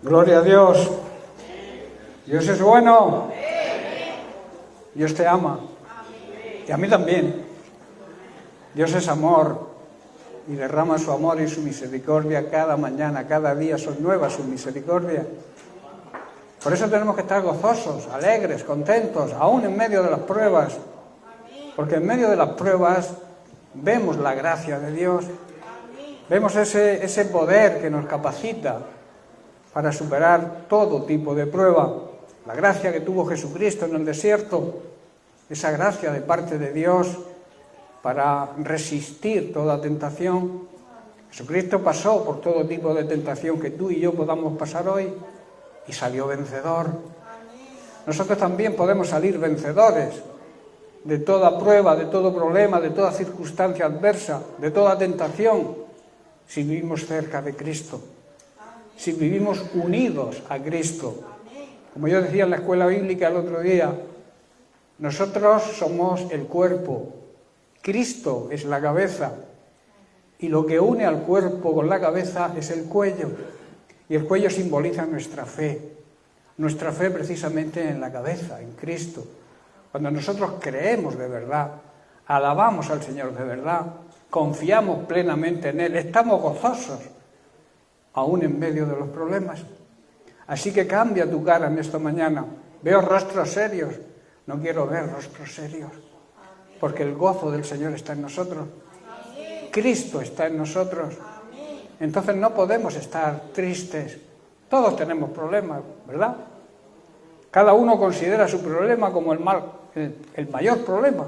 Gloria a Dios. Dios es bueno. Dios te ama. Y a mí también. Dios es amor y derrama su amor y su misericordia cada mañana, cada día son nuevas sus misericordias. Por eso tenemos que estar gozosos, alegres, contentos, aún en medio de las pruebas. Porque en medio de las pruebas vemos la gracia de Dios. Vemos ese poder que nos capacita para superar todo tipo de prueba. La gracia que tuvo Jesucristo en el desierto, esa gracia de parte de Dios para resistir toda tentación. Jesucristo pasó por todo tipo de tentación que tú y yo podamos pasar hoy y salió vencedor. Nosotros también podemos salir vencedores de toda prueba, de todo problema, de toda circunstancia adversa, de toda tentación, si vivimos cerca de Cristo, si vivimos unidos a Cristo. Como yo decía en la escuela bíblica el otro día, nosotros somos el cuerpo, Cristo es la cabeza, y lo que une al cuerpo con la cabeza es el cuello, y el cuello simboliza nuestra fe precisamente en la cabeza, en Cristo. Cuando nosotros creemos de verdad, alabamos al Señor de verdad, confiamos plenamente en Él, estamos gozosos, aún en medio de los problemas. Así que cambia tu cara en esta mañana. Veo rostros serios, no quiero ver rostros serios, porque el gozo del Señor está en nosotros. Cristo está en nosotros. Entonces no podemos estar tristes. Todos tenemos problemas, ¿verdad? Cada uno considera su problema como el mayor problema.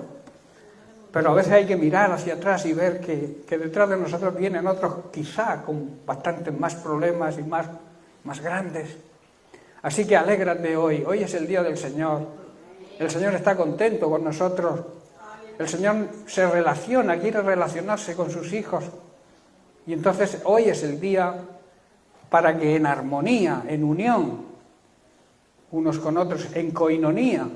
Pero a veces hay que mirar hacia atrás y ver que detrás de nosotros vienen otros quizá con bastantes más problemas y más grandes. Así que alégrate hoy. Hoy es el día del Señor. El Señor está contento con nosotros. El Señor se relaciona, quiere relacionarse con sus hijos. Y entonces hoy es el día para que en armonía, en unión, unos con otros, en coinonía,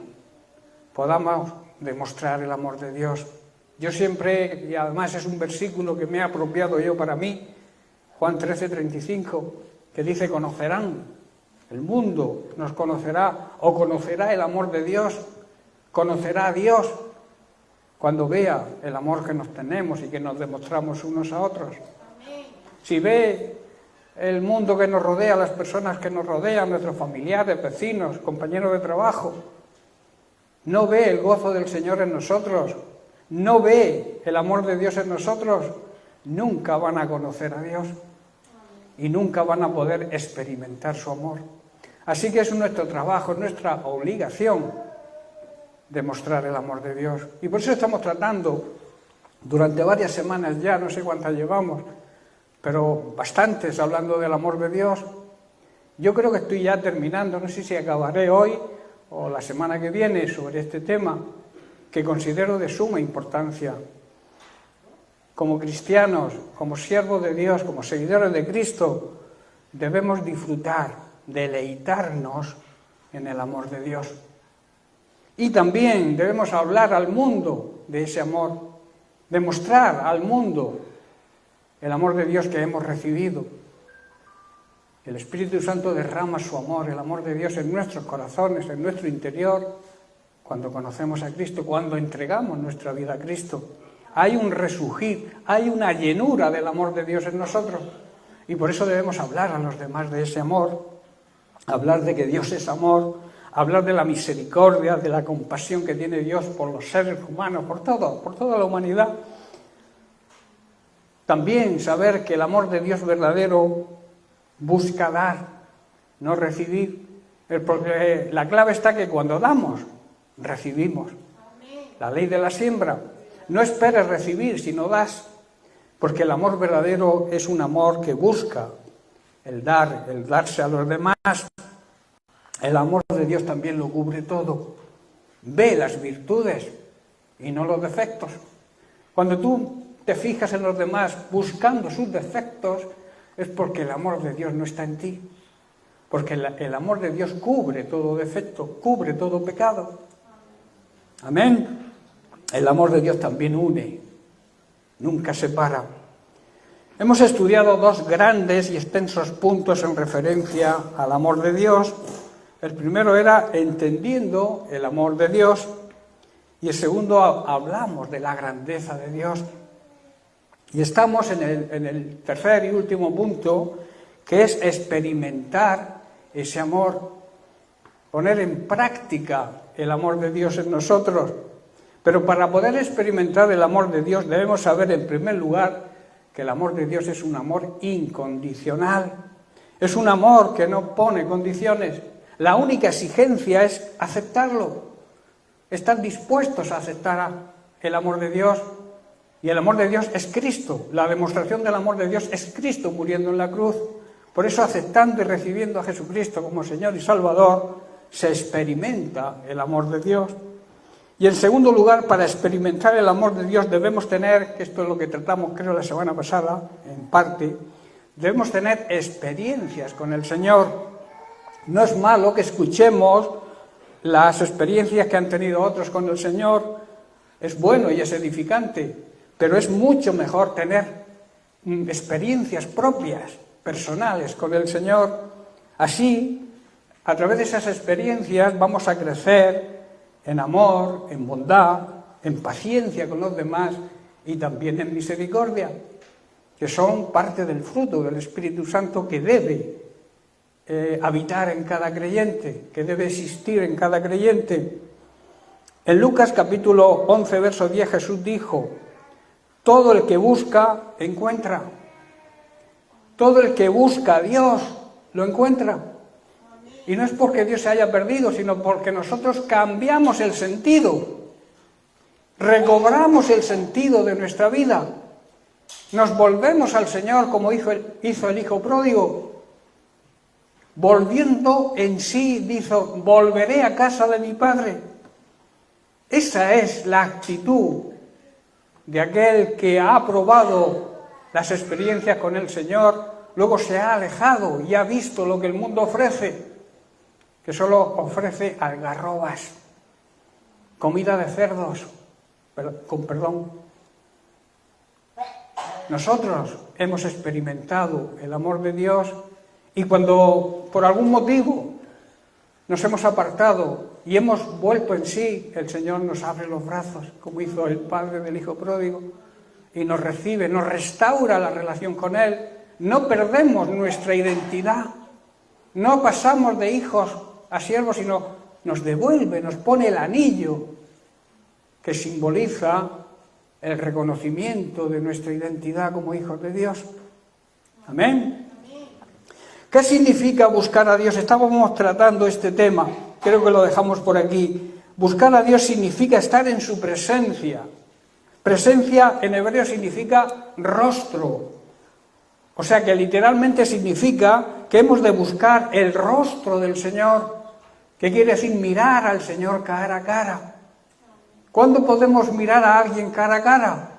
podamos demostrar el amor de Dios. Yo siempre, y además es un versículo que me he apropiado yo para mí, Juan 13:35, que dice: conocerán, el mundo nos conocerá, o conocerá el amor de Dios, conocerá a Dios, cuando vea el amor que nos tenemos y que nos demostramos unos a otros. Si ve el mundo que nos rodea, las personas que nos rodean, nuestros familiares, vecinos, compañeros de trabajo, no ve el gozo del Señor en nosotros, no ve el amor de Dios en nosotros, nunca van a conocer a Dios y nunca van a poder experimentar su amor. Así que es nuestro trabajo, es nuestra obligación demostrar el amor de Dios. Y por eso estamos tratando durante varias semanas ya, no sé cuántas llevamos, pero bastantes hablando del amor de Dios. Yo creo que estoy ya terminando, no sé si acabaré hoy o la semana que viene sobre este tema, que considero de suma importancia. Como cristianos, como siervos de Dios, como seguidores de Cristo, debemos disfrutar, deleitarnos en el amor de Dios. Y también debemos hablar al mundo de ese amor, demostrar al mundo el amor de Dios que hemos recibido. El Espíritu Santo derrama su amor, el amor de Dios en nuestros corazones, en nuestro interior, cuando conocemos a Cristo, cuando entregamos nuestra vida a Cristo. Hay un resurgir, hay una llenura del amor de Dios en nosotros. Y por eso debemos hablar a los demás de ese amor, hablar de que Dios es amor, hablar de la misericordia, de la compasión que tiene Dios por los seres humanos, por toda la humanidad. También saber que el amor de Dios verdadero busca dar, no recibir. La clave está que cuando damos, recibimos. La ley de la siembra. No esperes recibir, sino das. Porque el amor verdadero es un amor que busca el dar, el darse a los demás. El amor de Dios también lo cubre todo. Ve las virtudes y no los defectos. Cuando tú te fijas en los demás buscando sus defectos, es porque el amor de Dios no está en ti. Porque el amor de Dios cubre todo defecto, cubre todo pecado. Amén. El amor de Dios también une, nunca separa. Hemos estudiado dos grandes y extensos puntos en referencia al amor de Dios. El primero era entendiendo el amor de Dios y el segundo hablamos de la grandeza de Dios. Y estamos en el tercer y último punto, que es experimentar ese amor, poner en práctica el amor de Dios en nosotros. Pero para poder experimentar el amor de Dios debemos saber en primer lugar que el amor de Dios es un amor incondicional. Es un amor que no pone condiciones. La única exigencia es aceptarlo, estar dispuestos a aceptar el amor de Dios. Y el amor de Dios es Cristo. La demostración del amor de Dios es Cristo muriendo en la cruz. Por eso, aceptando y recibiendo a Jesucristo como Señor y Salvador, se experimenta el amor de Dios. Y en segundo lugar, para experimentar el amor de Dios debemos tener, que esto es lo que tratamos creo la semana pasada, en parte, debemos tener experiencias con el Señor. No es malo que escuchemos las experiencias que han tenido otros con el Señor, es bueno y es edificante, pero es mucho mejor tener experiencias propias, personales con el Señor. Así, a través de esas experiencias vamos a crecer en amor, en bondad, en paciencia con los demás y también en misericordia, que son parte del fruto del Espíritu Santo que debe habitar en cada creyente, que debe existir en cada creyente. En Lucas capítulo 11, verso 10, Jesús dijo: todo el que busca, encuentra. Todo el que busca a Dios, lo encuentra. Y no es porque Dios se haya perdido, sino porque nosotros cambiamos el sentido, recobramos el sentido de nuestra vida, nos volvemos al Señor como hizo el hijo pródigo. Volviendo en sí, dijo: volveré a casa de mi padre. Esa es la actitud de aquel que ha probado las experiencias con el Señor, luego se ha alejado y ha visto lo que el mundo ofrece, que solo ofrece algarrobas, comida de cerdos, con perdón. Nosotros hemos experimentado el amor de Dios y cuando por algún motivo nos hemos apartado y hemos vuelto en sí, el Señor nos abre los brazos, como hizo el padre del hijo pródigo, y nos recibe, nos restaura la relación con Él. No perdemos nuestra identidad, no pasamos de hijos a siervos, sino nos devuelve, nos pone el anillo que simboliza el reconocimiento de nuestra identidad como hijos de Dios. Amén. ¿Qué significa buscar a Dios? Estábamos tratando este tema, creo que lo dejamos por aquí. Buscar a Dios significa estar en su presencia. Presencia en hebreo significa rostro. O sea que literalmente significa que hemos de buscar el rostro del Señor, que quiere decir mirar al Señor cara a cara. ¿Cuándo podemos mirar a alguien cara a cara?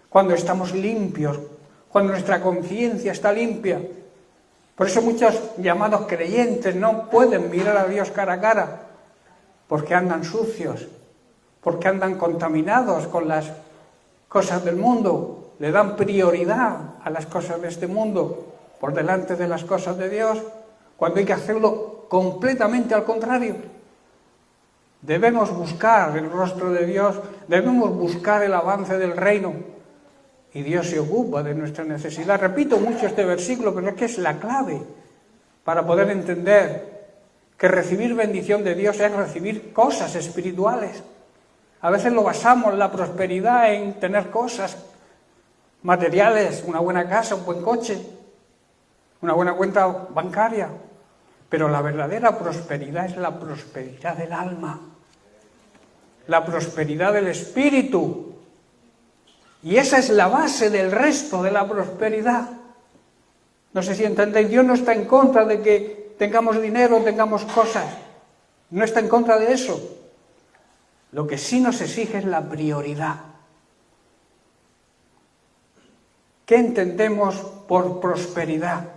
Cuando estamos limpios, cuando nuestra conciencia está limpia. Por eso muchos llamados creyentes no pueden mirar a Dios cara a cara, porque andan sucios, porque andan contaminados con las cosas del mundo, le dan prioridad a las cosas de este mundo por delante de las cosas de Dios, cuando hay que hacerlo completamente al contrario. Debemos buscar el rostro de Dios, debemos buscar el avance del reino, y Dios se ocupa de nuestra necesidad. Repito mucho este versículo, pero es que es la clave para poder entender que recibir bendición de Dios es recibir cosas espirituales. A veces lo basamos la prosperidad en tener cosas materiales, una buena casa, un buen coche, una buena cuenta bancaria. Pero la verdadera prosperidad es la prosperidad del alma, la prosperidad del espíritu. Y esa es la base del resto de la prosperidad. No sé si entendéis, Dios no está en contra de que tengamos dinero, tengamos cosas. No está en contra de eso. Lo que sí nos exige es la prioridad. ¿Qué entendemos por prosperidad?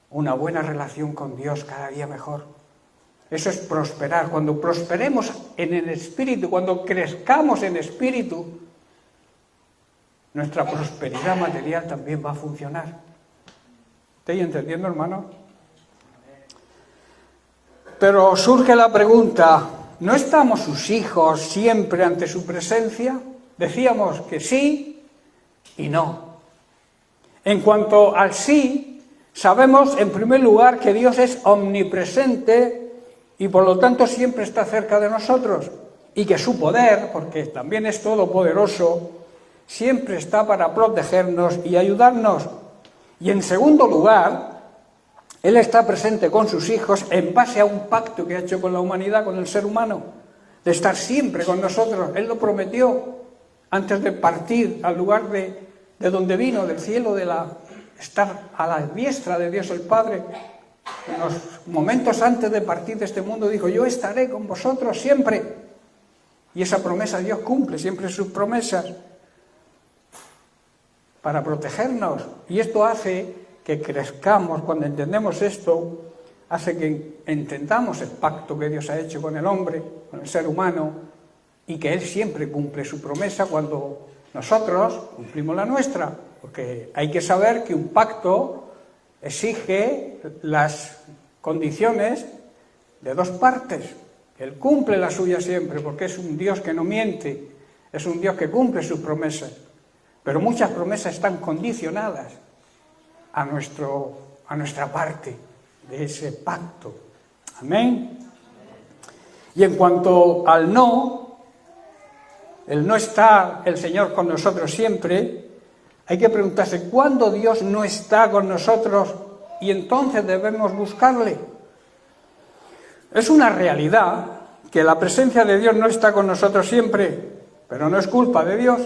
Una buena relación con Dios cada día mejor. Eso es prosperar. Cuando prosperemos en el espíritu, cuando crezcamos en espíritu, nuestra prosperidad material también va a funcionar. ¿Estáis entendiendo, hermano? Pero surge la pregunta, ¿no estamos sus hijos siempre ante su presencia? Decíamos que sí y no. En cuanto al sí, sabemos en primer lugar que Dios es omnipresente y por lo tanto siempre está cerca de nosotros y que su poder, porque también es todopoderoso, siempre está para protegernos y ayudarnos. Y en segundo lugar, Él está presente con sus hijos en base a un pacto que ha hecho con la humanidad, con el ser humano, de estar siempre con nosotros. Él lo prometió antes de partir al lugar de donde vino, del cielo, estar a la diestra de Dios el Padre. En los momentos antes de partir de este mundo dijo, yo estaré con vosotros siempre. Y esa promesa Dios cumple siempre sus promesas para protegernos. Y esto hace que crezcamos. Cuando entendemos esto, hace que entendamos el pacto que Dios ha hecho con el hombre, con el ser humano, y que Él siempre cumple su promesa cuando nosotros cumplimos la nuestra, porque hay que saber que un pacto exige las condiciones de dos partes. Él cumple la suya siempre, porque es un Dios que no miente, es un Dios que cumple sus promesas, pero muchas promesas están condicionadas a nuestra parte de ese pacto. Amén. Y en cuanto al no, el no está el Señor con nosotros siempre, hay que preguntarse, ¿cuándo Dios no está con nosotros y entonces debemos buscarle? Es una realidad que la presencia de Dios no está con nosotros siempre, pero no es culpa de Dios.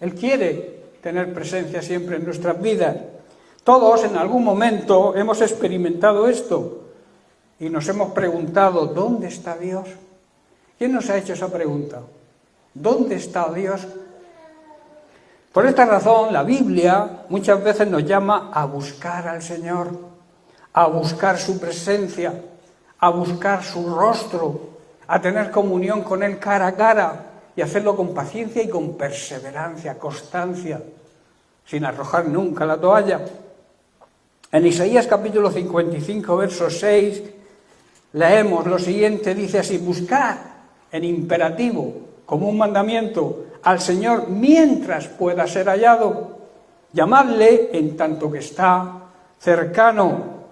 Él quiere tener presencia siempre en nuestras vidas. Todos en algún momento hemos experimentado esto y nos hemos preguntado, ¿dónde está Dios? ¿Quién nos ha hecho esa pregunta? ¿Dónde está Dios? Por esta razón, la Biblia muchas veces nos llama a buscar al Señor, a buscar su presencia, a buscar su rostro, a tener comunión con Él cara a cara y hacerlo con paciencia y con perseverancia, constancia, sin arrojar nunca la toalla. En Isaías capítulo 55, verso 6, leemos lo siguiente, dice así, buscad en imperativo, como un mandamiento, al Señor mientras pueda ser hallado, llamadle en tanto que está cercano.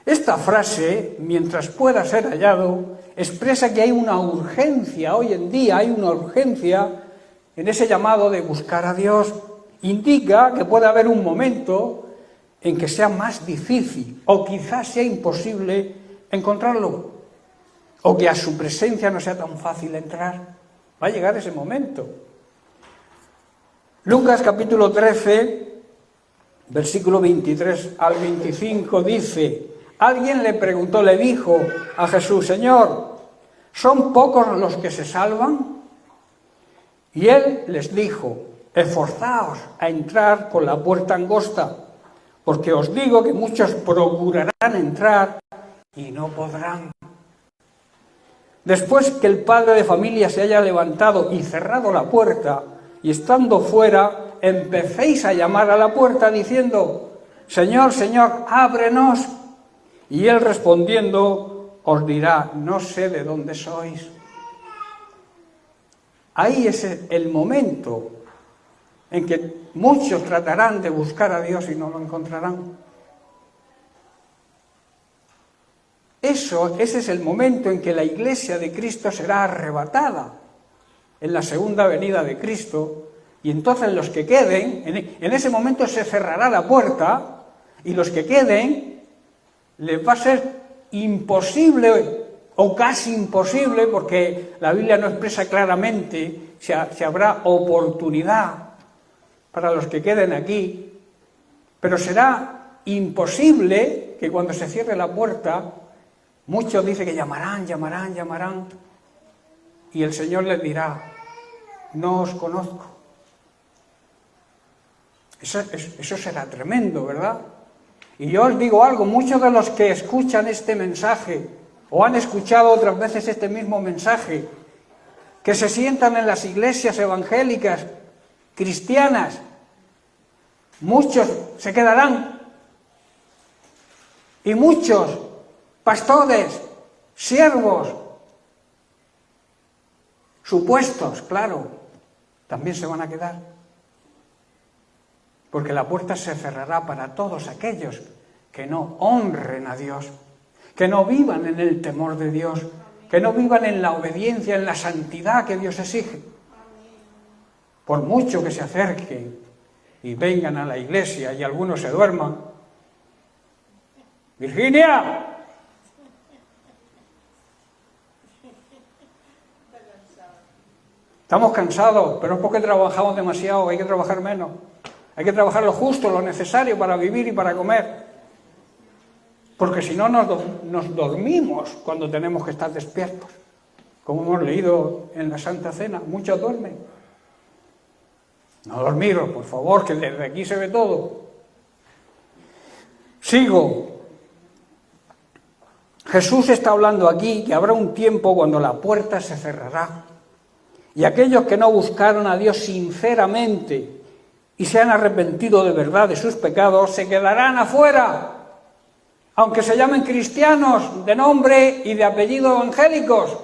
Esta frase, mientras pueda ser hallado, expresa que hay una urgencia, hoy en día hay una urgencia en ese llamado de buscar a Dios. Indica que puede haber un momento en que sea más difícil o quizás sea imposible encontrarlo, o que a su presencia no sea tan fácil entrar. Va a llegar ese momento. Lucas capítulo 13, versículo 23 al 25 dice, alguien le preguntó, le dijo a Jesús, Señor, ¿son pocos los que se salvan? Y él les dijo, esforzaos a entrar por la puerta angosta, porque os digo que muchos procurarán entrar y no podrán. Después que el padre de familia se haya levantado y cerrado la puerta, y estando fuera, empecéis a llamar a la puerta diciendo, Señor, Señor, ábrenos. Y él respondiendo os dirá, no sé de dónde sois. Ahí es el momento en que muchos tratarán de buscar a Dios y no lo encontrarán. Ese es el momento en que la Iglesia de Cristo será arrebatada en la segunda venida de Cristo, y entonces los que queden, en ese momento se cerrará la puerta, y los que queden les va a ser imposible o casi imposible, porque la Biblia no expresa claramente si habrá oportunidad para los que queden aquí, pero será imposible que cuando se cierre la puerta, muchos dicen que llamarán, y el Señor les dirá, no os conozco. Eso será tremendo, ¿verdad? Y yo os digo algo, muchos de los que escuchan este mensaje, o han escuchado otras veces este mismo mensaje, que se sientan en las iglesias evangélicas cristianas, muchos se quedarán. Y muchos pastores, siervos, supuestos, claro, también se van a quedar. Porque la puerta se cerrará para todos aquellos que no honren a Dios, que no vivan en el temor de Dios, que no vivan en la obediencia, en la santidad que Dios exige. Por mucho que se acerquen y vengan a la iglesia y algunos se duerman. ¡Virginia! Estamos cansados, pero es porque trabajamos demasiado, hay que trabajar menos. Hay que trabajar lo justo, lo necesario para vivir y para comer. Porque si no nos dormimos cuando tenemos que estar despiertos. Como hemos leído en la Santa Cena, muchos duermen. No dormiros, por favor, que desde aquí se ve todo. Sigo. Jesús está hablando aquí que habrá un tiempo cuando la puerta se cerrará. Y aquellos que no buscaron a Dios sinceramente y se han arrepentido de verdad de sus pecados, se quedarán afuera, aunque se llamen cristianos de nombre y de apellido evangélicos.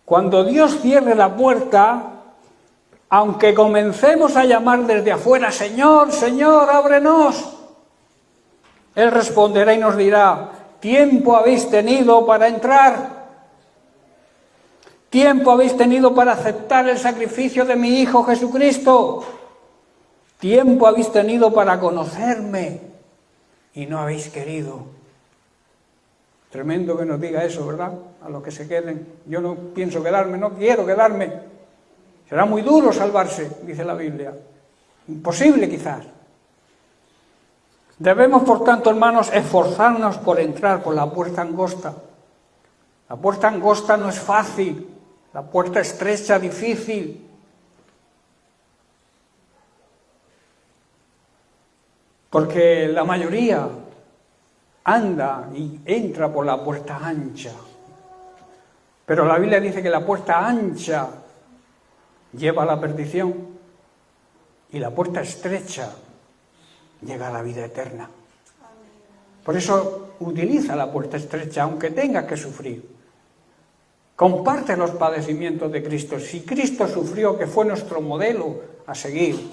Cuando Dios cierre la puerta, aunque comencemos a llamar desde afuera, Señor, Señor, ábrenos, Él responderá y nos dirá, tiempo habéis tenido para entrar. Tiempo habéis tenido para aceptar el sacrificio de mi Hijo Jesucristo. Tiempo habéis tenido para conocerme y no habéis querido. Tremendo que nos diga eso, ¿verdad? A los que se queden. Yo no pienso quedarme, no quiero quedarme. Será muy duro salvarse, dice la Biblia. Imposible quizás. Debemos, por tanto, hermanos, esforzarnos por entrar por la puerta angosta. La puerta angosta no es fácil. La puerta estrecha, difícil. Porque la mayoría anda y entra por la puerta ancha. Pero la Biblia dice que la puerta ancha lleva a la perdición y la puerta estrecha llega a la vida eterna. Por eso utiliza la puerta estrecha, aunque tengas que sufrir. Comparte los padecimientos de Cristo. Si Cristo sufrió, que fue nuestro modelo a seguir,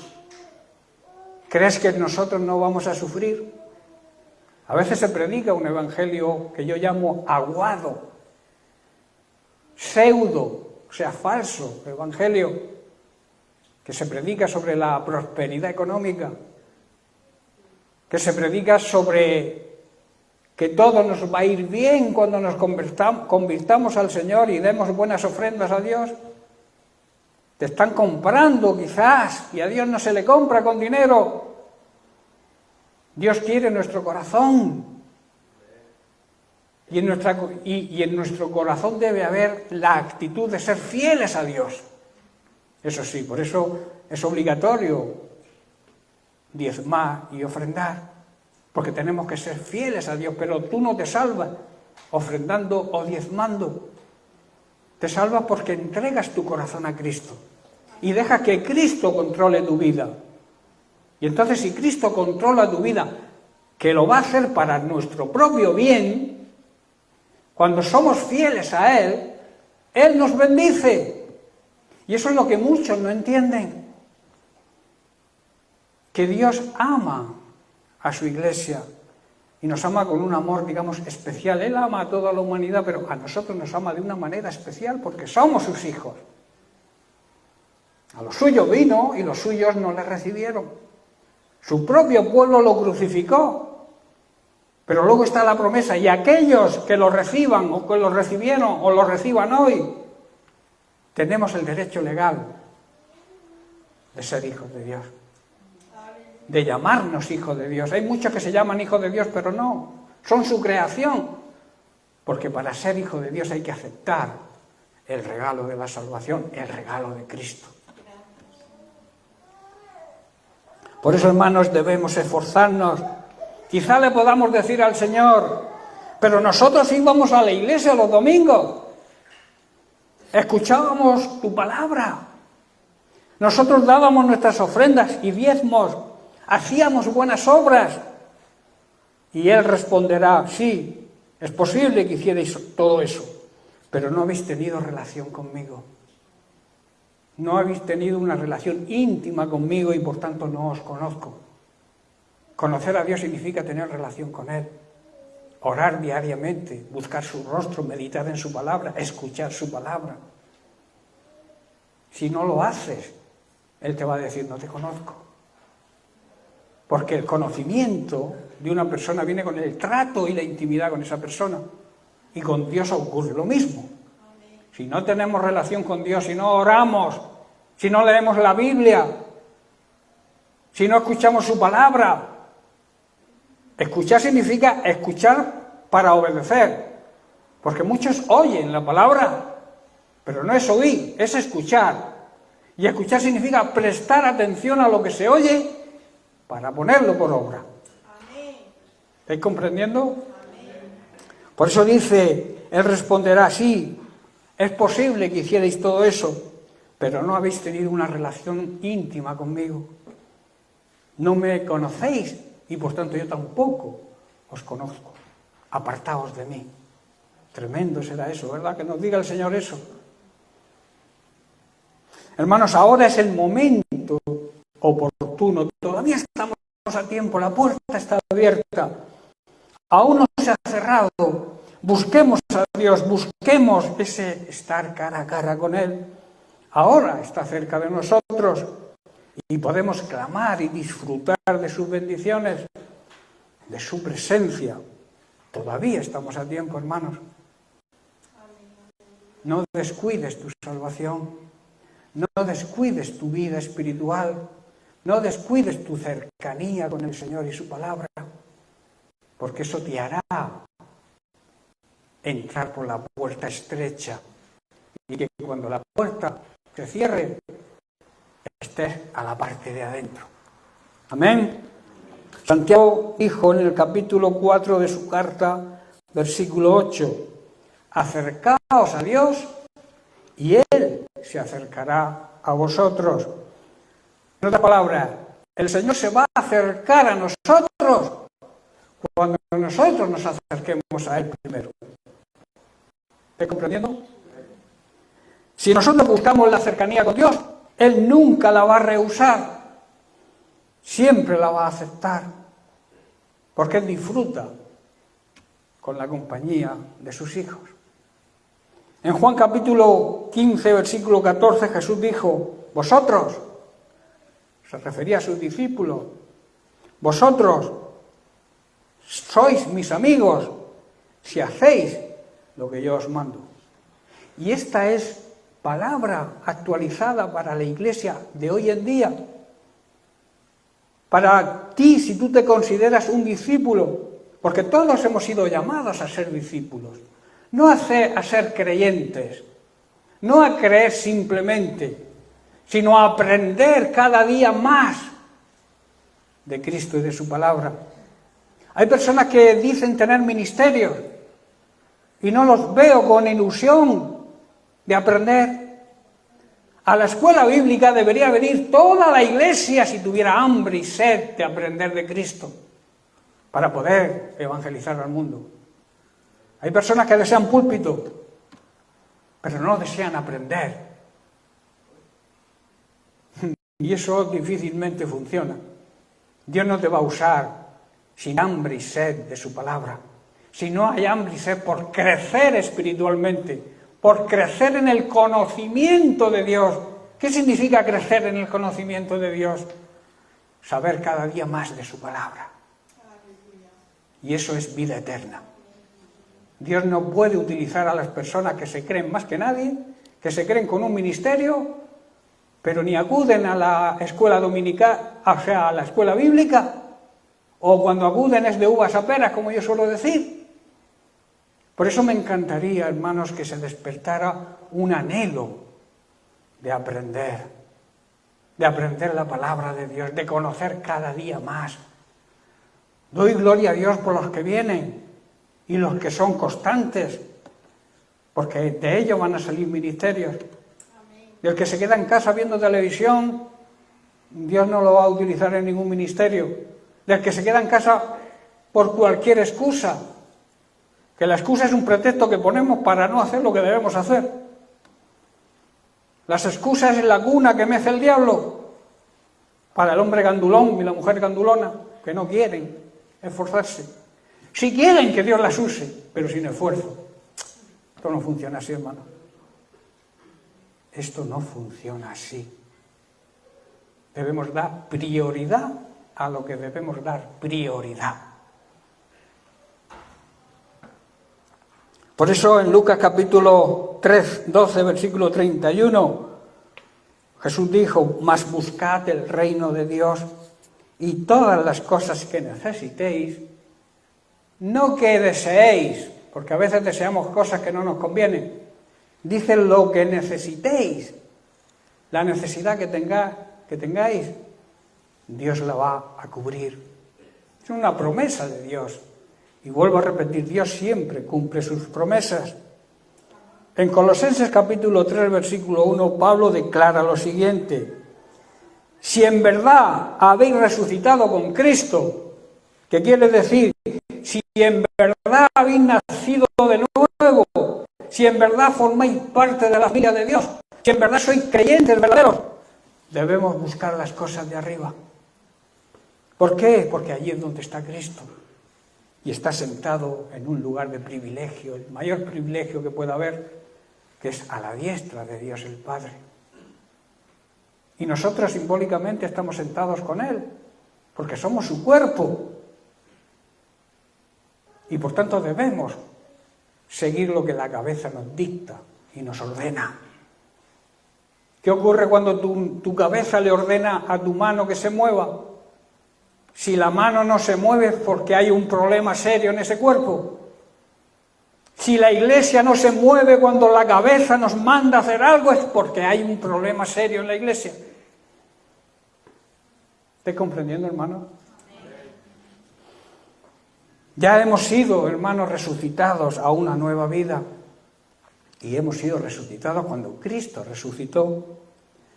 ¿crees que nosotros no vamos a sufrir? A veces se predica un evangelio que yo llamo aguado, pseudo, o sea, falso evangelio, que se predica sobre la prosperidad económica, que se predica sobre que todo nos va a ir bien cuando nos convirtamos al Señor y demos buenas ofrendas a Dios. Te están comprando quizás, y a Dios no se le compra con dinero. Dios quiere nuestro corazón. Y en nuestro corazón debe haber la actitud de ser fieles a Dios. Eso sí, por eso es obligatorio diezmar y ofrendar. Porque tenemos que ser fieles a Dios, pero tú no te salvas ofrendando o diezmando. Te salvas porque entregas tu corazón a Cristo y dejas que Cristo controle tu vida. Y entonces, si Cristo controla tu vida, que lo va a hacer para nuestro propio bien, cuando somos fieles a Él, Él nos bendice. Y eso es lo que muchos no entienden. Que Dios ama a su iglesia y nos ama con un amor, digamos, especial. Él ama a toda la humanidad, pero a nosotros nos ama de una manera especial porque somos sus hijos. A los suyos vino y los suyos no le recibieron. Su propio pueblo lo crucificó, pero luego está la promesa, y aquellos que lo reciban o que lo recibieron o lo reciban hoy, tenemos el derecho legal de ser hijos de Dios, de llamarnos hijos de Dios. Hay muchos que se llaman hijos de Dios, pero no, son su creación, porque para ser hijo de Dios hay que aceptar el regalo de la salvación, el regalo de Cristo. Por eso, hermanos, debemos esforzarnos. Quizá le podamos decir al Señor, pero nosotros íbamos a la iglesia los domingos, escuchábamos tu palabra, Nosotros dábamos nuestras ofrendas y diezmos, hacíamos buenas obras. Y Él responderá, sí, es posible que hicierais todo eso, pero no habéis tenido relación conmigo. No habéis tenido una relación íntima conmigo y por tanto no os conozco. Conocer a Dios significa tener relación con Él. Orar diariamente, buscar su rostro, meditar en su palabra, escuchar su palabra. Si no lo haces, Él te va a decir, no te conozco. Porque el conocimiento de una persona viene con el trato y la intimidad con esa persona. Y con Dios ocurre lo mismo. Si no tenemos relación con Dios, si no oramos, si no leemos la Biblia, si no escuchamos su palabra. Escuchar significa escuchar para obedecer. Porque muchos oyen la palabra, pero no es oír, es escuchar. Y escuchar significa prestar atención a lo que se oye para ponerlo por obra. ¿Estáis comprendiendo? Por eso dice, Él responderá, sí, es posible que hicierais todo eso, pero no habéis tenido una relación íntima conmigo. No me conocéis y por tanto yo tampoco os conozco. Apartaos de mí. Tremendo será eso, ¿verdad? Que nos diga el Señor eso. Hermanos, ahora es el momento oportuno. Todavía estamos a tiempo, la puerta está abierta. Aún no se ha cerrado. Busquemos a Dios, busquemos ese estar cara a cara con Él. Ahora está cerca de nosotros y podemos clamar y disfrutar de sus bendiciones, de su presencia. Todavía estamos a tiempo, hermanos. No descuides tu salvación. No descuides tu vida espiritual, no descuides tu cercanía con el Señor y su palabra, porque eso te hará entrar por la puerta estrecha y que cuando la puerta se cierre, estés a la parte de adentro. Amén. Santiago dijo en el capítulo 4 de su carta, versículo 8, acercaos a Dios y Él se acercará a vosotros. En otra palabra, el Señor se va a acercar a nosotros cuando nosotros nos acerquemos a Él primero. ¿Estás comprendiendo? Si nosotros buscamos la cercanía con Dios, Él nunca la va a rehusar. Siempre la va a aceptar. Porque Él disfruta con la compañía de sus hijos. En Juan capítulo 15, versículo 14, Jesús dijo, vosotros, se refería a sus discípulos, vosotros sois mis amigos si hacéis lo que yo os mando. Y esta es palabra actualizada para la iglesia de hoy en día. Para ti, si tú te consideras un discípulo, porque todos hemos sido llamados a ser discípulos, no a ser creyentes, no a creer simplemente, sino a aprender cada día más de Cristo y de su palabra. Hay personas que dicen tener ministerios y no los veo con ilusión de aprender. A la escuela bíblica debería venir toda la iglesia si tuviera hambre y sed de aprender de Cristo para poder evangelizar al mundo. Hay personas que desean púlpito, pero no desean aprender. Y eso difícilmente funciona. Dios no te va a usar sin hambre y sed de su palabra. Si no hay hambre y sed por crecer espiritualmente, por crecer en el conocimiento de Dios. ¿Qué significa crecer en el conocimiento de Dios? Saber cada día más de su palabra. Y eso es vida eterna. Dios no puede utilizar a las personas que se creen más que nadie, que se creen con un ministerio, pero ni acuden a la escuela dominical, o sea, a la escuela bíblica, o cuando acuden es de uvas a peras, como yo suelo decir. Por eso me encantaría, hermanos, que se despertara un anhelo de aprender la palabra de Dios, de conocer cada día más. Doy gloria a Dios por los que vienen y los que son constantes, porque de ellos van a salir ministerios. del que se queda en casa viendo televisión, Dios no lo va a utilizar en ningún ministerio. Del que se queda en casa por cualquier excusa, que la excusa es un pretexto que ponemos para no hacer lo que debemos hacer. Las excusas es la cuna que mece el diablo para el hombre gandulón y la mujer gandulona, que no quieren esforzarse. Si quieren que Dios las use, pero sin esfuerzo. Esto no funciona así, hermano. Esto no funciona así. Debemos dar prioridad a lo que debemos dar prioridad. Por eso en Lucas capítulo 3, 12, versículo 31, Jesús dijo: mas buscad el reino de Dios y todas las cosas que necesitéis, no que deseéis, porque a veces deseamos cosas que no nos convienen. Dice lo que necesitéis, la necesidad que tengáis, Dios la va a cubrir. Es una promesa de Dios. Y vuelvo a repetir, Dios siempre cumple sus promesas. En Colosenses capítulo 3, versículo 1, Pablo declara lo siguiente: si en verdad habéis resucitado con Cristo, ¿qué quiere decir? Si en verdad habéis nacido de nuevo, si en verdad formáis parte de la familia de Dios, si en verdad sois creyentes verdaderos, debemos buscar las cosas de arriba. ¿Por qué? Porque allí es donde está Cristo. Y está sentado en un lugar de privilegio, el mayor privilegio que pueda haber, que es a la diestra de Dios el Padre. Y nosotros simbólicamente estamos sentados con Él, porque somos su cuerpo. Y por tanto debemos seguir lo que la cabeza nos dicta y nos ordena. ¿Qué ocurre cuando tu cabeza le ordena a tu mano que se mueva? Si la mano no se mueve es porque hay un problema serio en ese cuerpo. Si la iglesia no se mueve cuando la cabeza nos manda a hacer algo es porque hay un problema serio en la iglesia. ¿Estás comprendiendo, hermano? Ya hemos sido, hermanos, resucitados a una nueva vida. Y hemos sido resucitados cuando Cristo resucitó.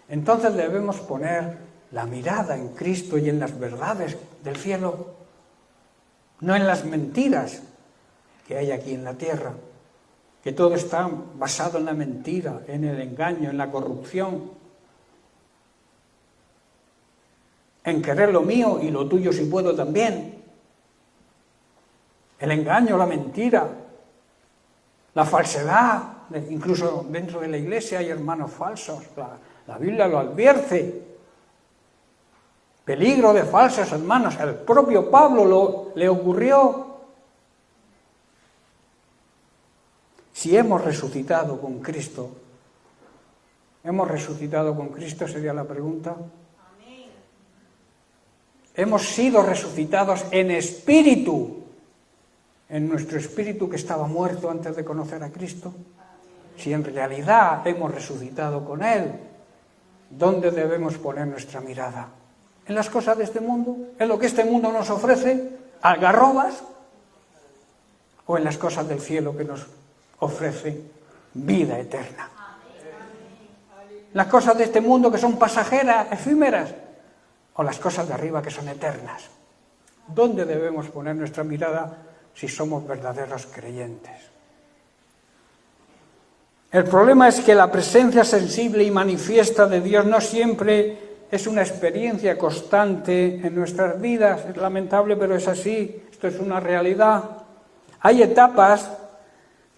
Entonces debemos poner la mirada en Cristo y en las verdades del cielo, no en las mentiras que hay aquí en la tierra, que todo está basado en la mentira, en el engaño, en la corrupción, en querer lo mío y lo tuyo si puedo también. El engaño, la mentira, la falsedad, incluso dentro de la iglesia hay hermanos falsos, la Biblia lo advierte. Peligro de falsos hermanos, al propio Pablo le ocurrió. Si hemos resucitado con Cristo, sería la pregunta. Amén. Hemos sido resucitados en espíritu, en nuestro espíritu que estaba muerto antes de conocer a Cristo. Si en realidad hemos resucitado con Él, ¿dónde debemos poner nuestra mirada? ¿En las cosas de este mundo? ¿En lo que este mundo nos ofrece? ¿Algarrobas? ¿O en las cosas del cielo que nos ofrece vida eterna? ¿Las cosas de este mundo que son pasajeras, efímeras? ¿O las cosas de arriba que son eternas? ¿Dónde debemos poner nuestra mirada si somos verdaderos creyentes? El problema es que la presencia sensible y manifiesta de Dios no siempre es una experiencia constante en nuestras vidas. Es lamentable, pero es así. Esto es una realidad. Hay etapas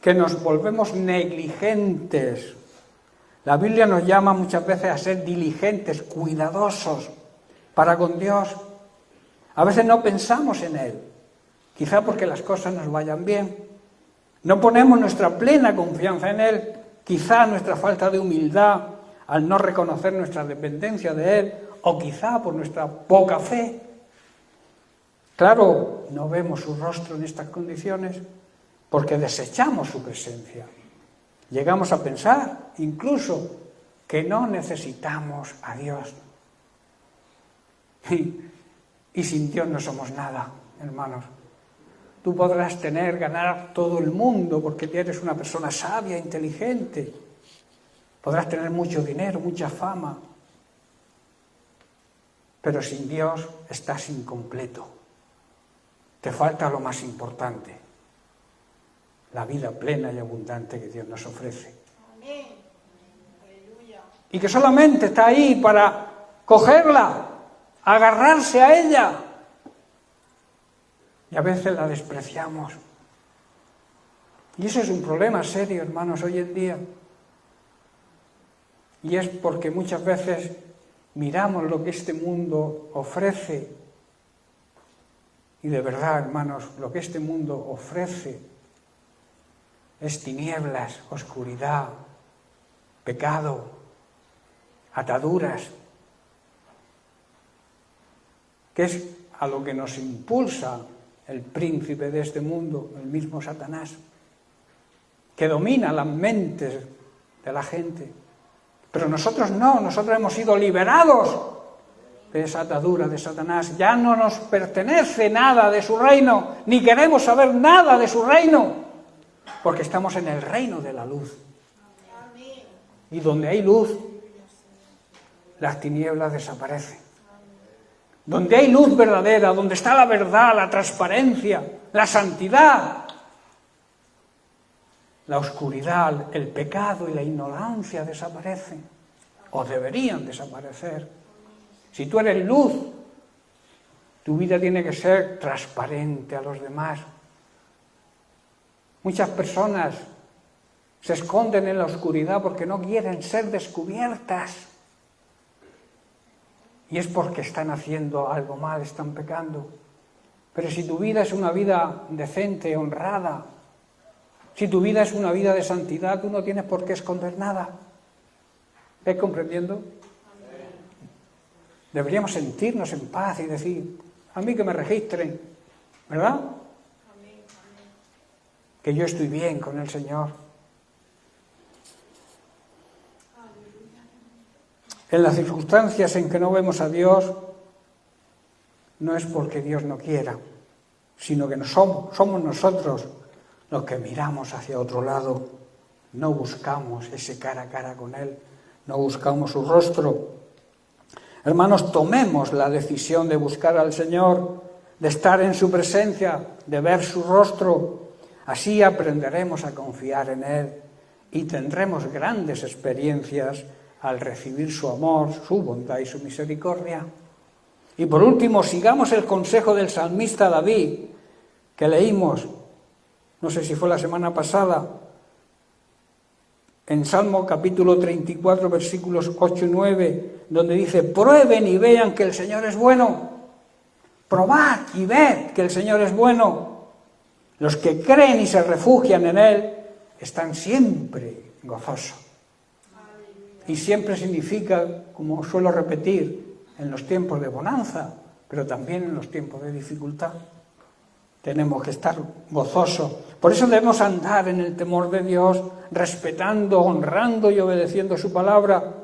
que nos volvemos negligentes. La Biblia nos llama muchas veces a ser diligentes, cuidadosos para con Dios. A veces no pensamos en Él, quizá porque las cosas nos vayan bien. No ponemos nuestra plena confianza en Él, quizá nuestra falta de humildad al no reconocer nuestra dependencia de Él, o quizá por nuestra poca fe. Claro, no vemos su rostro en estas condiciones porque desechamos su presencia. Llegamos a pensar incluso que no necesitamos a Dios. Y sin Dios no somos nada, hermanos. Tú podrás ganar todo el mundo porque eres una persona sabia, inteligente. Podrás tener mucho dinero, mucha fama, pero sin Dios estás incompleto. Te falta lo más importante, la vida plena y abundante que Dios nos ofrece. Amén. Aleluya. Y que solamente está ahí para cogerla, agarrarse a ella. Y a veces la despreciamos. Y eso es un problema serio, hermanos, hoy en día. Y es porque muchas veces miramos lo que este mundo ofrece. Y de verdad, hermanos, lo que este mundo ofrece es tinieblas, oscuridad, pecado, ataduras, que es a lo que nos impulsa el príncipe de este mundo, el mismo Satanás, que domina las mentes de la gente. Pero nosotros no, nosotros hemos sido liberados de esa atadura de Satanás. Ya no nos pertenece nada de su reino, ni queremos saber nada de su reino, porque estamos en el reino de la luz. Y donde hay luz, las tinieblas desaparecen. Donde hay luz verdadera, donde está la verdad, la transparencia, la santidad, la oscuridad, el pecado y la ignorancia desaparecen, o deberían desaparecer. Si tú eres luz, tu vida tiene que ser transparente a los demás. Muchas personas se esconden en la oscuridad porque no quieren ser descubiertas. Y es porque están haciendo algo mal, están pecando. Pero si tu vida es una vida decente, honrada, si tu vida es una vida de santidad, tú no tienes por qué esconder nada. ¿Estás comprendiendo? Deberíamos sentirnos en paz y decir, a mí que me registren, ¿verdad? Que yo estoy bien con el Señor. En las circunstancias en que no vemos a Dios, no es porque Dios no quiera, sino que somos nosotros los que miramos hacia otro lado, no buscamos ese cara a cara con Él, no buscamos su rostro. Hermanos, tomemos la decisión de buscar al Señor, de estar en su presencia, de ver su rostro. Así aprenderemos a confiar en Él y tendremos grandes experiencias al recibir su amor, su bondad y su misericordia. Y por último, sigamos el consejo del salmista David, que leímos, no sé si fue la semana pasada, en Salmo capítulo 34, versículos 8 y 9, donde dice, prueben y vean que el Señor es bueno. Probad y ved que el Señor es bueno. Los que creen y se refugian en Él están siempre gozosos. Y siempre significa, como suelo repetir, en los tiempos de bonanza, pero también en los tiempos de dificultad. Tenemos que estar gozosos. Por eso debemos andar en el temor de Dios, respetando, honrando y obedeciendo su palabra.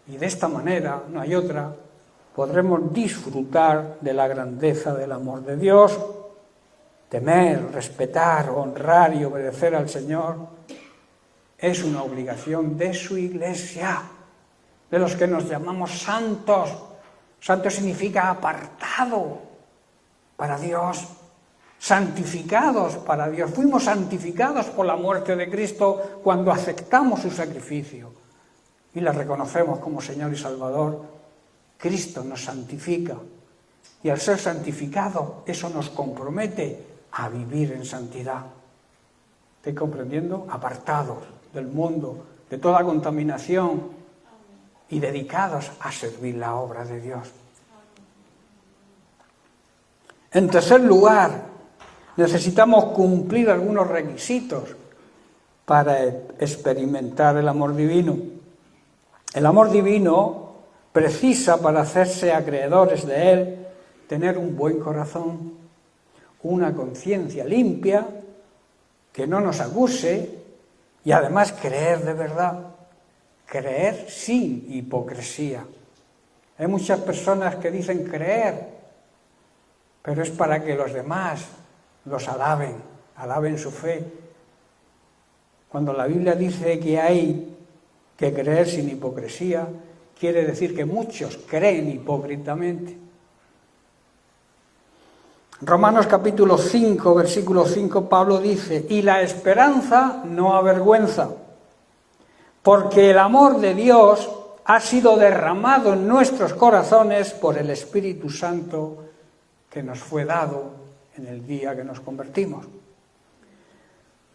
Y de esta manera, no hay otra, podremos disfrutar de la grandeza del amor de Dios, temer, respetar, honrar y obedecer al Señor. Es una obligación de su iglesia, de los que nos llamamos santos. Santo significa apartado para Dios, santificados para Dios. Fuimos santificados por la muerte de Cristo cuando aceptamos su sacrificio y le reconocemos como Señor y Salvador. Cristo nos santifica y al ser santificado eso nos compromete a vivir en santidad. ¿Estoy comprendiendo? Apartados del mundo, de toda contaminación y dedicados a servir la obra de Dios. En tercer lugar, necesitamos cumplir algunos requisitos para experimentar el amor divino. El amor divino precisa, para hacerse acreedores de él, tener un buen corazón, una conciencia limpia, que no nos acuse y además creer de verdad, creer sin hipocresía. Hay muchas personas que dicen creer, pero es para que los demás los alaben su fe. Cuando la Biblia dice que hay que creer sin hipocresía quiere decir que muchos creen hipócritamente. Romanos capítulo 5, versículo 5, Pablo dice: y la esperanza no avergüenza, porque el amor de Dios ha sido derramado en nuestros corazones por el Espíritu Santo que nos fue dado en el día que nos convertimos.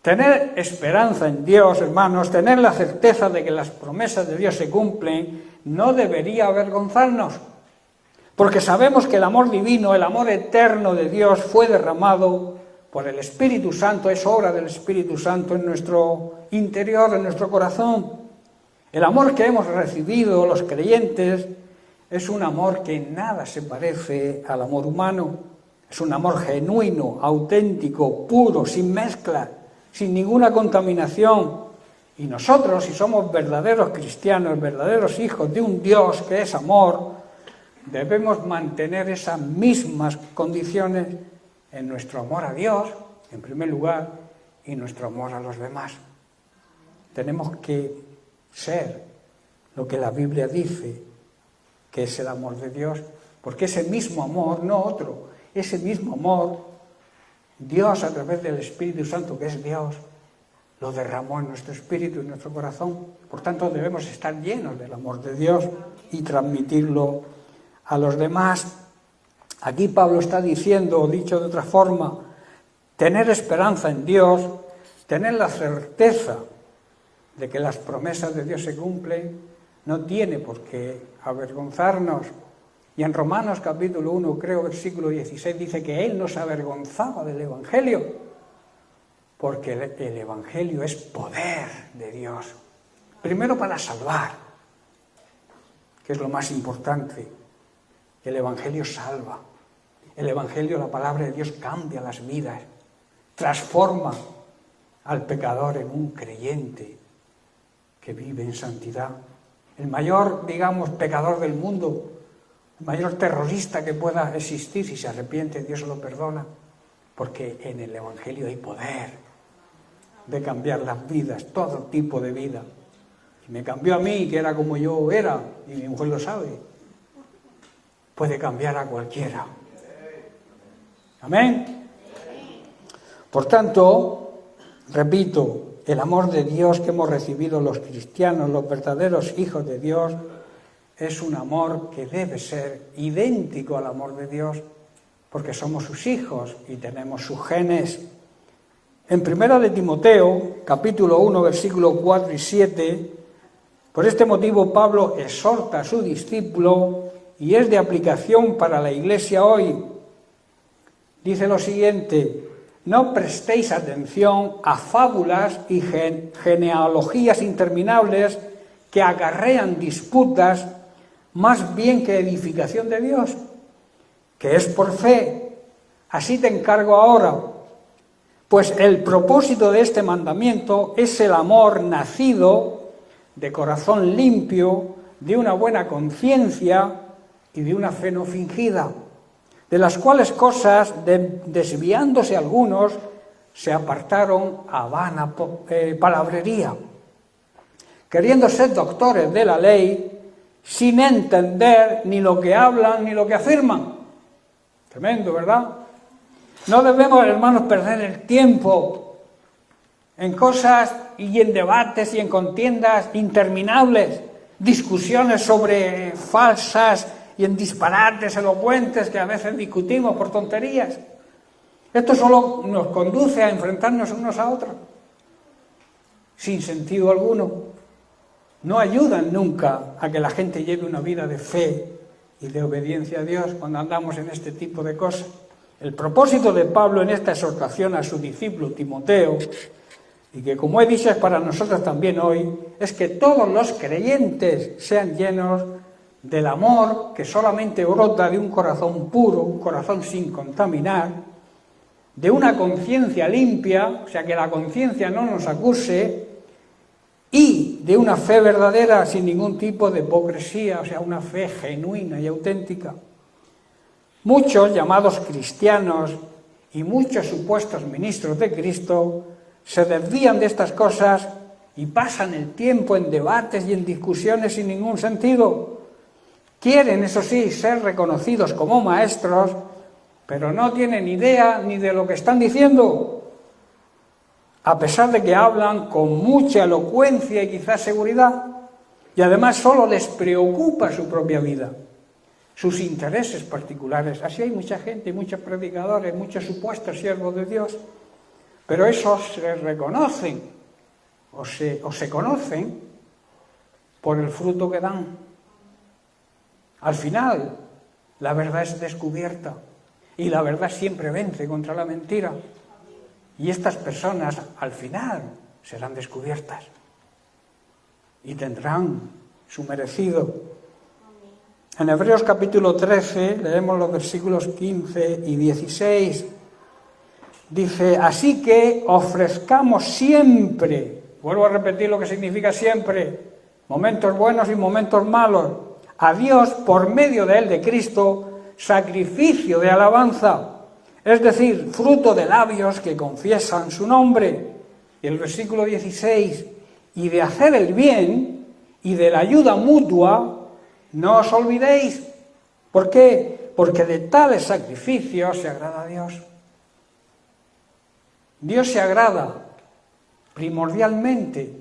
Tener esperanza en Dios, hermanos, tener la certeza de que las promesas de Dios se cumplen, no debería avergonzarnos, porque sabemos que el amor divino, el amor eterno de Dios fue derramado por el Espíritu Santo, es obra del Espíritu Santo en nuestro interior, en nuestro corazón. El amor que hemos recibido los creyentes es un amor que en nada se parece al amor humano. Es un amor genuino, auténtico, puro, sin mezcla, sin ninguna contaminación. Y nosotros, si somos verdaderos cristianos, verdaderos hijos de un Dios que es amor, debemos mantener esas mismas condiciones en nuestro amor a Dios, en primer lugar, y nuestro amor a los demás. Tenemos que ser lo que la Biblia dice que es el amor de Dios, porque ese mismo amor, no otro, ese mismo amor, Dios a través del Espíritu Santo, que es Dios, lo derramó en nuestro espíritu, en nuestro corazón. Por tanto, debemos estar llenos del amor de Dios y transmitirlo a los demás. Aquí Pablo está diciendo, dicho de otra forma, tener esperanza en Dios, tener la certeza de que las promesas de Dios se cumplen, no tiene por qué avergonzarnos. Y en Romanos capítulo 1, creo, versículo 16, dice que Él no se avergonzaba del Evangelio, porque el Evangelio es poder de Dios. Primero para salvar, que es lo más importante. El Evangelio salva. El Evangelio, la palabra de Dios, cambia las vidas, transforma al pecador en un creyente que vive en santidad. El mayor, digamos, pecador del mundo, el mayor terrorista que pueda existir, si se arrepiente, Dios lo perdona, porque en el Evangelio hay poder de cambiar las vidas, todo tipo de vida. Y me cambió a mí, que era como yo era, y mi mujer lo sabe, puede cambiar a cualquiera. Amén. Por tanto, repito, el amor de Dios que hemos recibido los cristianos, los verdaderos hijos de Dios, es un amor que debe ser idéntico al amor de Dios, porque somos sus hijos y tenemos sus genes. En 1 de Timoteo, capítulo 1, versículos 4 y 7, por este motivo Pablo exhorta a su discípulo y es de aplicación para la iglesia hoy. Dice lo siguiente: no prestéis atención a fábulas y genealogías interminables que acarrean disputas, más bien que edificación de Dios, que es por fe. Así te encargo ahora, pues el propósito de este mandamiento es el amor nacido de corazón limpio, de una buena conciencia y de una fe no fingida, de las cuales cosas, desviándose algunos, se apartaron a vana palabrería, queriendo ser doctores de la ley, sin entender ni lo que hablan ni lo que afirman. Tremendo, ¿verdad? No debemos, hermanos, perder el tiempo en cosas y en debates y en contiendas interminables, discusiones sobre falsas y en disparates elocuentes que a veces discutimos por tonterías. Esto solo nos conduce a enfrentarnos unos a otros, sin sentido alguno. No ayudan nunca a que la gente lleve una vida de fe y de obediencia a Dios cuando andamos en este tipo de cosas. El propósito de Pablo en esta exhortación a su discípulo Timoteo, y que como he dicho es para nosotros también hoy, es que todos los creyentes sean llenos del amor que solamente brota de un corazón puro, un corazón sin contaminar, de una conciencia limpia, o sea, que la conciencia no nos acuse, y de una fe verdadera sin ningún tipo de hipocresía, o sea, una fe genuina y auténtica. Muchos llamados cristianos y muchos supuestos ministros de Cristo se desvían de estas cosas y pasan el tiempo en debates y en discusiones sin ningún sentido. Quieren, eso sí, ser reconocidos como maestros, pero no tienen idea ni de lo que están diciendo, a pesar de que hablan con mucha elocuencia y quizás seguridad, y además solo les preocupa su propia vida, sus intereses particulares. Así hay mucha gente, muchos predicadores, muchos supuestos siervos de Dios, pero esos se reconocen o se conocen por el fruto que dan. Al final, la verdad es descubierta y la verdad siempre vence contra la mentira. Y estas personas, al final, serán descubiertas y tendrán su merecido. En Hebreos capítulo 13, leemos los versículos 15 y 16. Dice, así que ofrezcamos siempre, vuelvo a repetir lo que significa siempre, momentos buenos y momentos malos, a Dios por medio de Él, de Cristo, sacrificio de alabanza, es decir, fruto de labios que confiesan su nombre. Y el versículo 16, y de hacer el bien y de la ayuda mutua, no os olvidéis. ¿Por qué? Porque de tales sacrificios se agrada a Dios. Dios se agrada primordialmente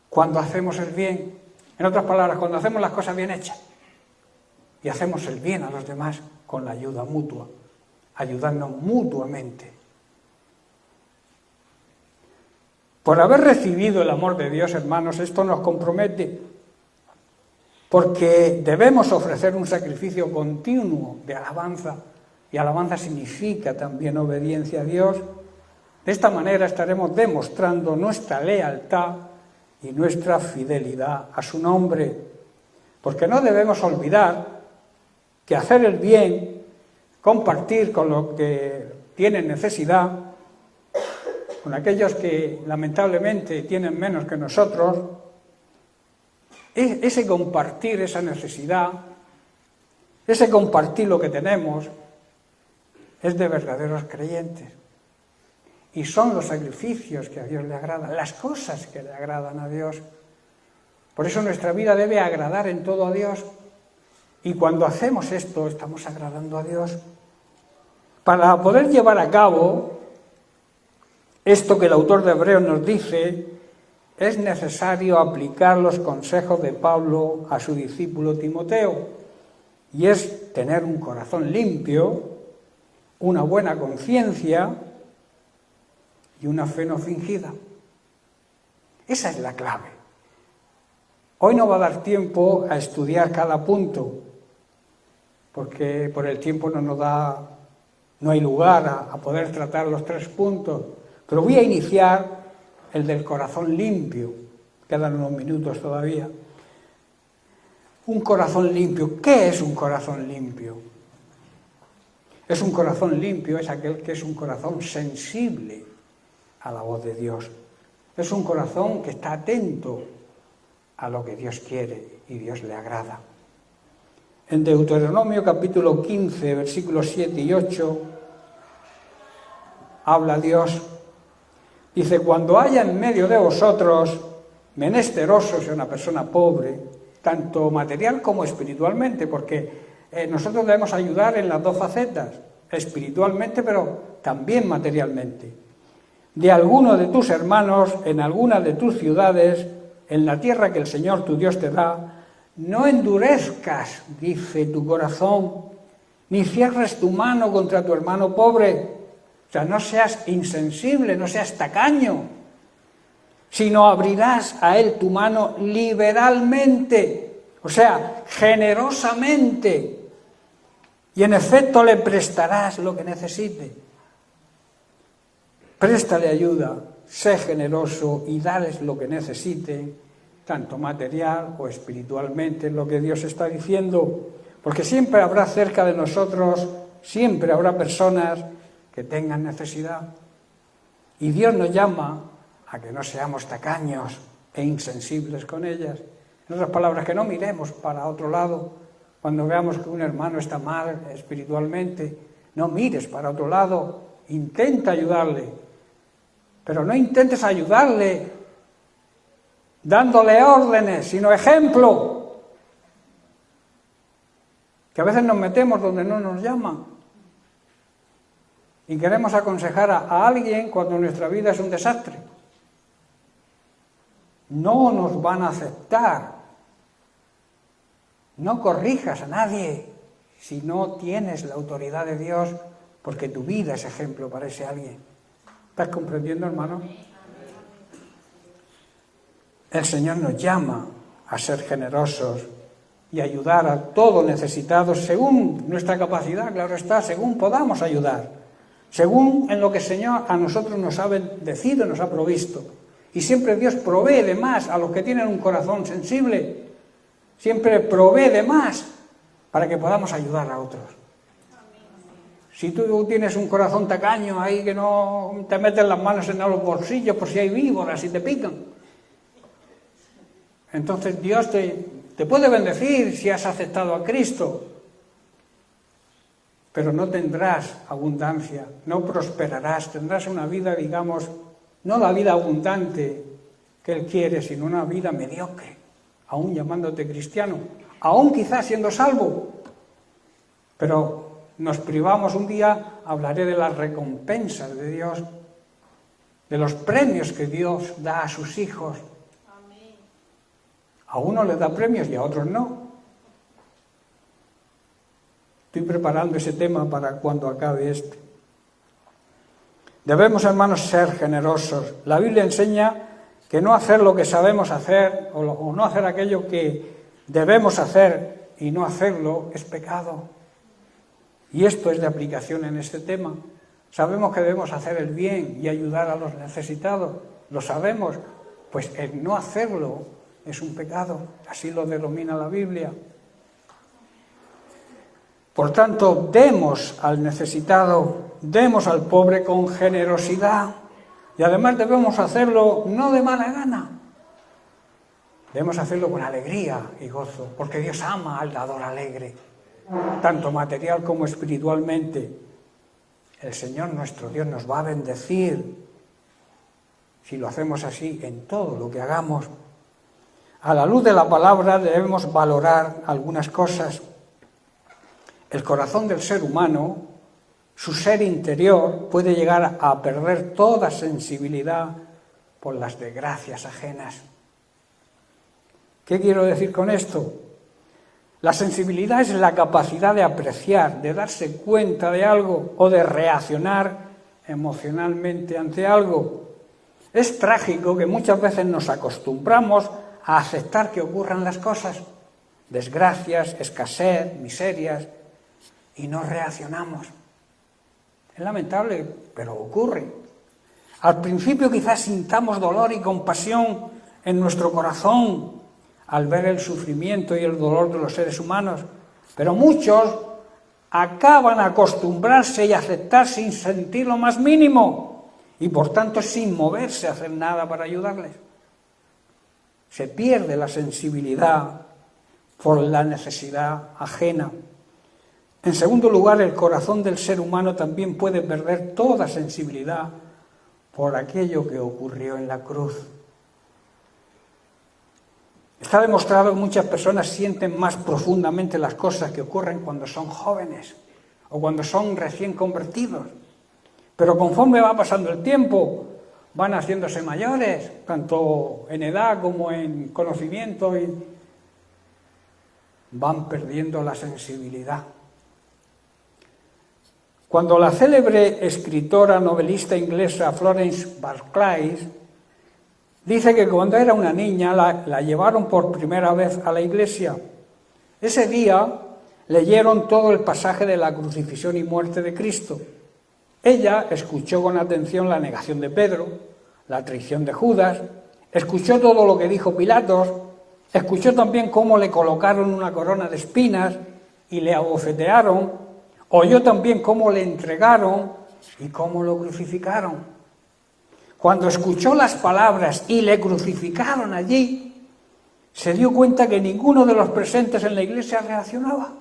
cuando hacemos el bien. En otras palabras, cuando hacemos las cosas bien hechas y hacemos el bien a los demás con la ayuda mutua, ayudarnos mutuamente. Por haber recibido el amor de Dios, hermanos, esto nos compromete, porque debemos ofrecer un sacrificio continuo de alabanza, y alabanza significa también obediencia a Dios. De esta manera estaremos demostrando nuestra lealtad y nuestra fidelidad a su nombre, porque no debemos olvidar que hacer el bien, compartir con los que tienen necesidad, con aquellos que lamentablemente tienen menos que nosotros, ese compartir esa necesidad, ese compartir lo que tenemos, es de verdaderos creyentes. Y son los sacrificios que a Dios le agradan, las cosas que le agradan a Dios. Por eso nuestra vida debe agradar en todo a Dios. Y cuando hacemos esto, estamos agradando a Dios. Para poder llevar a cabo esto que el autor de Hebreos nos dice, es necesario aplicar los consejos de Pablo a su discípulo Timoteo, y es tener un corazón limpio, una buena conciencia y una fe no fingida. Esa es la clave. Hoy no va a dar tiempo a estudiar cada punto, porque por el tiempo no hay lugar a poder tratar los 3 puntos, pero voy a iniciar el del corazón limpio. Quedan unos minutos todavía. Un corazón limpio. ¿Qué es un corazón limpio? Es un corazón limpio, es aquel que es un corazón sensible a la voz de Dios. Es un corazón que está atento a lo que Dios quiere y Dios le agrada. En Deuteronomio capítulo 15, versículos 7 y 8, habla Dios. Dice, cuando haya en medio de vosotros menesterosos, una persona pobre, tanto material como espiritualmente, porque nosotros debemos ayudar en las 2 facetas, espiritualmente, pero también materialmente. De alguno de tus hermanos, en alguna de tus ciudades, en la tierra que el Señor tu Dios te da, no endurezcas, dice, tu corazón, ni cierres tu mano contra tu hermano pobre. O sea, no seas insensible, no seas tacaño, sino abrirás a él tu mano liberalmente, o sea, generosamente, y en efecto le prestarás lo que necesite. Préstale ayuda, sé generoso y dales lo que necesite, tanto material o espiritualmente, lo que Dios está diciendo, porque siempre habrá cerca de nosotros, siempre habrá personas que tengan necesidad. Y Dios nos llama a que no seamos tacaños e insensibles con ellas. En otras palabras, que no miremos para otro lado cuando veamos que un hermano está mal espiritualmente. No mires para otro lado, intenta ayudarle. Pero no intentes ayudarle dándole órdenes, sino ejemplo. Que a veces nos metemos donde no nos llaman y queremos aconsejar a alguien cuando nuestra vida es un desastre. No nos van a aceptar. No corrijas a nadie si no tienes la autoridad de Dios, porque tu vida es ejemplo para ese alguien. ¿Estás comprendiendo, hermano? El Señor nos llama a ser generosos y ayudar a todos necesitados según nuestra capacidad, claro está, según podamos ayudar, según en lo que el Señor a nosotros nos ha bendecido, nos ha provisto. Y siempre Dios provee de más a los que tienen un corazón sensible, siempre provee de más para que podamos ayudar a otros. Si tú tienes un corazón tacaño ahí que no te metes las manos en los bolsillos por si hay víboras y te pican, entonces Dios te puede bendecir si has aceptado a Cristo, pero no tendrás abundancia, no prosperarás, tendrás una vida, digamos, no la vida abundante que Él quiere, sino una vida mediocre, aún llamándote cristiano, aún quizás siendo salvo. Pero nos privamos un día, hablaré de las recompensas de Dios, de los premios que Dios da a sus hijos. A unos les da premios y a otros no. Estoy preparando ese tema para cuando acabe este. Debemos, hermanos, ser generosos. La Biblia enseña que no hacer lo que sabemos hacer o no hacer aquello que debemos hacer y no hacerlo es pecado. Y esto es de aplicación en este tema. Sabemos que debemos hacer el bien y ayudar a los necesitados. Lo sabemos, pues el no hacerlo es un pecado, así lo denomina la Biblia. Por tanto, demos al necesitado, demos al pobre con generosidad. Y además debemos hacerlo no de mala gana. Debemos hacerlo con alegría y gozo, porque Dios ama al dador alegre, tanto material como espiritualmente. El Señor nuestro Dios nos va a bendecir si lo hacemos así en todo lo que hagamos. A la luz de la palabra debemos valorar algunas cosas. El corazón del ser humano, su ser interior, puede llegar a perder toda sensibilidad por las desgracias ajenas. ¿Qué quiero decir con esto? La sensibilidad es la capacidad de apreciar, de darse cuenta de algo o de reaccionar emocionalmente ante algo. Es trágico que muchas veces nos acostumbramos a aceptar que ocurran las cosas, desgracias, escasez, miserias, y no reaccionamos. Es lamentable, pero ocurre. Al principio quizás sintamos dolor y compasión en nuestro corazón al ver el sufrimiento y el dolor de los seres humanos, pero muchos acaban a acostumbrarse y a aceptar sin sentir lo más mínimo y por tanto sin moverse a hacer nada para ayudarles. Se pierde la sensibilidad por la necesidad ajena. En segundo lugar, el corazón del ser humano también puede perder toda sensibilidad por aquello que ocurrió en la cruz. Está demostrado que muchas personas sienten más profundamente las cosas que ocurren cuando son jóvenes o cuando son recién convertidos. Pero conforme va pasando el tiempo, van haciéndose mayores, tanto en edad como en conocimiento, y van perdiendo la sensibilidad. Cuando la célebre escritora novelista inglesa Florence Barclay dice que cuando era una niña la llevaron por primera vez a la iglesia. Ese día leyeron todo el pasaje de la crucifixión y muerte de Cristo. Ella escuchó con atención la negación de Pedro, la traición de Judas, escuchó todo lo que dijo Pilatos, escuchó también cómo le colocaron una corona de espinas y le abofetearon, oyó también cómo le entregaron y cómo lo crucificaron. Cuando escuchó las palabras y le crucificaron allí, se dio cuenta que ninguno de los presentes en la iglesia reaccionaba.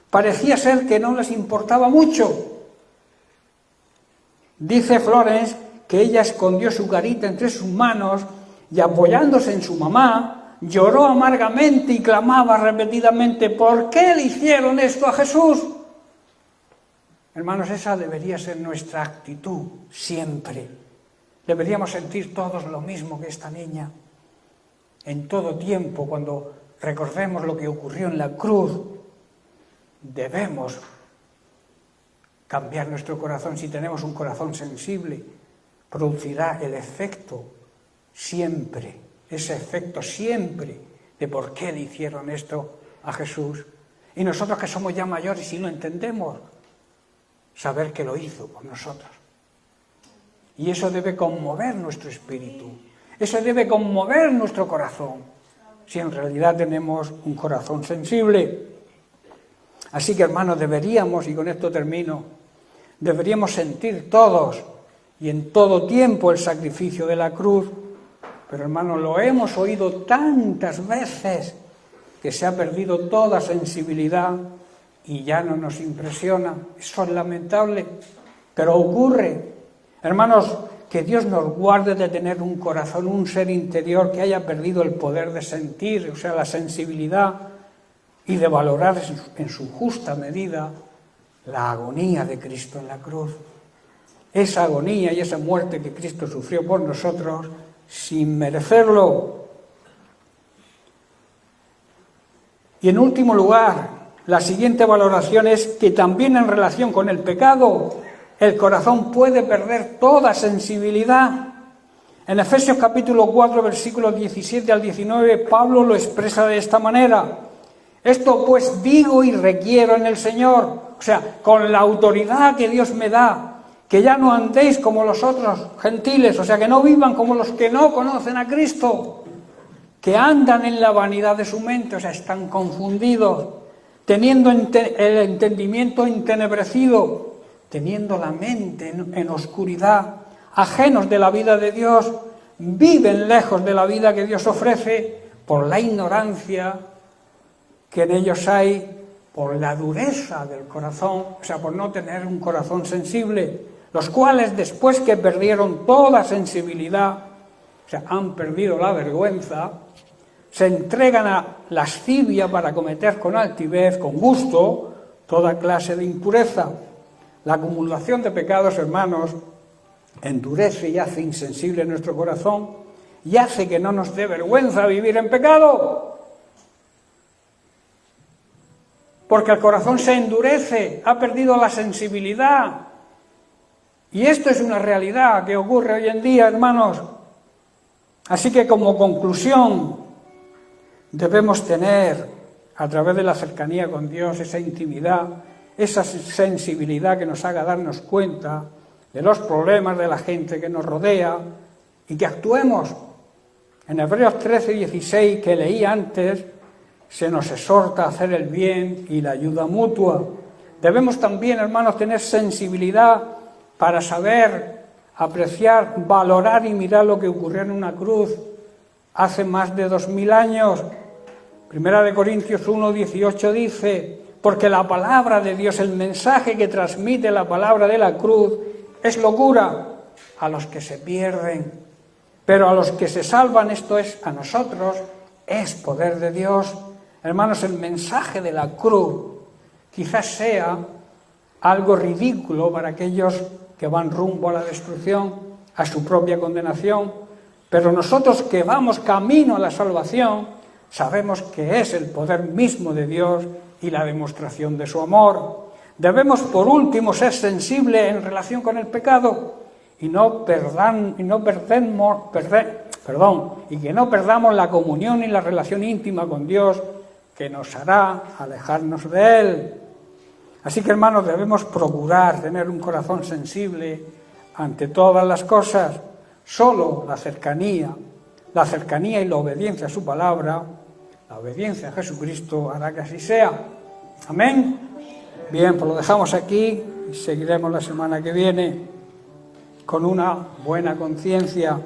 Parecía ser que no les importaba mucho. Dice Florence que ella escondió su carita entre sus manos y apoyándose en su mamá, lloró amargamente y clamaba repetidamente: ¿por qué le hicieron esto a Jesús? Hermanos, esa debería ser nuestra actitud siempre. Deberíamos sentir todos lo mismo que esta niña. En todo tiempo, cuando recordemos lo que ocurrió en la cruz, debemos cambiar nuestro corazón. Si tenemos un corazón sensible, producirá el efecto siempre, ese efecto siempre de por qué le hicieron esto a Jesús. Y nosotros que somos ya mayores y lo entendemos, saber que lo hizo por nosotros. Y eso debe conmover nuestro espíritu, eso debe conmover nuestro corazón, si en realidad tenemos un corazón sensible. Así que, hermanos, deberíamos, y con esto termino, deberíamos sentir todos y en todo tiempo el sacrificio de la cruz. Pero, hermanos, lo hemos oído tantas veces que se ha perdido toda sensibilidad y ya no nos impresiona. Eso es lamentable, pero ocurre. Hermanos, que Dios nos guarde de tener un corazón, un ser interior que haya perdido el poder de sentir, o sea, la sensibilidad, y de valorar en su justa medida la agonía de Cristo en la cruz. Esa agonía y esa muerte que Cristo sufrió por nosotros sin merecerlo. Y en último lugar, la siguiente valoración es que también en relación con el pecado, el corazón puede perder toda sensibilidad. En Efesios capítulo 4, versículos 17 al 19, Pablo lo expresa de esta manera: esto pues digo y requiero en el Señor, o sea, con la autoridad que Dios me da, que ya no andéis como los otros gentiles, o sea, que no vivan como los que no conocen a Cristo, que andan en la vanidad de su mente, o sea, están confundidos, teniendo el entendimiento entenebrecido, teniendo la mente en oscuridad, ajenos de la vida de Dios, viven lejos de la vida que Dios ofrece por la ignorancia que en ellos hay, por la dureza del corazón, o sea, por no tener un corazón sensible, los cuales después que perdieron toda sensibilidad, o sea, han perdido la vergüenza, se entregan a lascivia para cometer con altivez, con gusto, toda clase de impureza. La acumulación de pecados, hermanos, endurece y hace insensible nuestro corazón y hace que no nos dé vergüenza vivir en pecado. Porque el corazón se endurece, ha perdido la sensibilidad. Y esto es una realidad que ocurre hoy en día, hermanos. Así que como conclusión, debemos tener, a través de la cercanía con Dios, esa intimidad, esa sensibilidad que nos haga darnos cuenta de los problemas de la gente que nos rodea y que actuemos. En Hebreos 13:16, que leí antes, se nos exhorta a hacer el bien y la ayuda mutua. Debemos también, hermanos, tener sensibilidad para saber apreciar, valorar y mirar lo que ocurrió en una cruz hace más de 2000 años. Primera de Corintios 1:18 dice: porque la palabra de Dios, el mensaje que transmite la palabra de la cruz, es locura a los que se pierden, pero a los que se salvan, esto es, a nosotros, es poder de Dios. Hermanos, el mensaje de la cruz quizás sea algo ridículo para aquellos que van rumbo a la destrucción, a su propia condenación, pero nosotros que vamos camino a la salvación, sabemos que es el poder mismo de Dios y la demostración de su amor. Debemos, por último, ser sensibles en relación con el pecado y que no perdamos la comunión y la relación íntima con Dios que nos hará alejarnos de Él. Así que, hermanos, debemos procurar tener un corazón sensible ante todas las cosas. Solo la cercanía y la obediencia a su palabra, la obediencia a Jesucristo, hará que así sea. Amén. Bien, pues lo dejamos aquí y seguiremos la semana que viene con una buena conciencia.